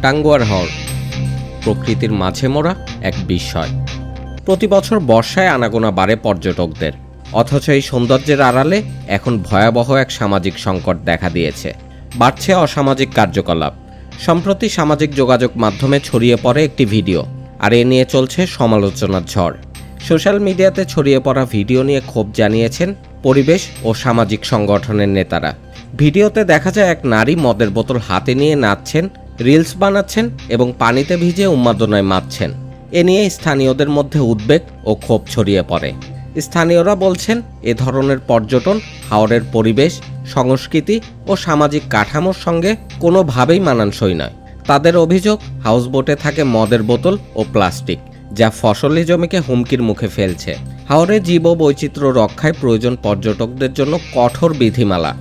টাঙ্গুয়ার হাওর প্রকৃতির মাঝে মোড়া এক বিস্ময়। প্রতি বছর বর্ষায় আনাগোনা বাড়ে পর্যটকদের, অথচ এই সৌন্দর্যের আড়ালে এখন ভয়াবহ এক সামাজিক সংকট দেখা দিয়েছে। বাড়ছে অসামাজিক কার্যকলাপ। সম্প্রতি সামাজিক যোগাযোগ মাধ্যমে ছড়িয়ে পড়ে একটি ভিডিও, আর এ নিয়ে চলছে সমালোচনার ঝড়। সোশ্যাল মিডিয়াতে ছড়িয়ে পড়া ভিডিও নিয়ে ক্ষোভ জানিয়েছেন পরিবেশ ও সামাজিক সংগঠনের নেতারা। ভিডিওতে দেখা যায় এক নারী মদের বোতল হাতে নিয়ে নাচছেন, রিলস বানাচ্ছেন এবং পানিতে ভিজে উন্মাদনায় মাতছেন। এ নিয়ে স্থানীয়দের মধ্যে উদ্বেগ ও ক্ষোভ ছড়িয়ে পড়ে। স্থানীয়রা বলছেন, এ ধরনের পর্যটন হাওরের পরিবেশ, সংস্কৃতি ও সামাজিক কাঠামোর সঙ্গে কোনোভাবেই মানানসই নয়। তাদের অভিযোগ, হাউসবোটে থাকে মদের বোতল ও প্লাস্টিক, যা ফসলি জমিকে হুমকির মুখে ফেলছে। হাওরে জীববৈচিত্র্য রক্ষায় প্রয়োজন পর্যটকদের জন্য কঠোর বিধিমালা।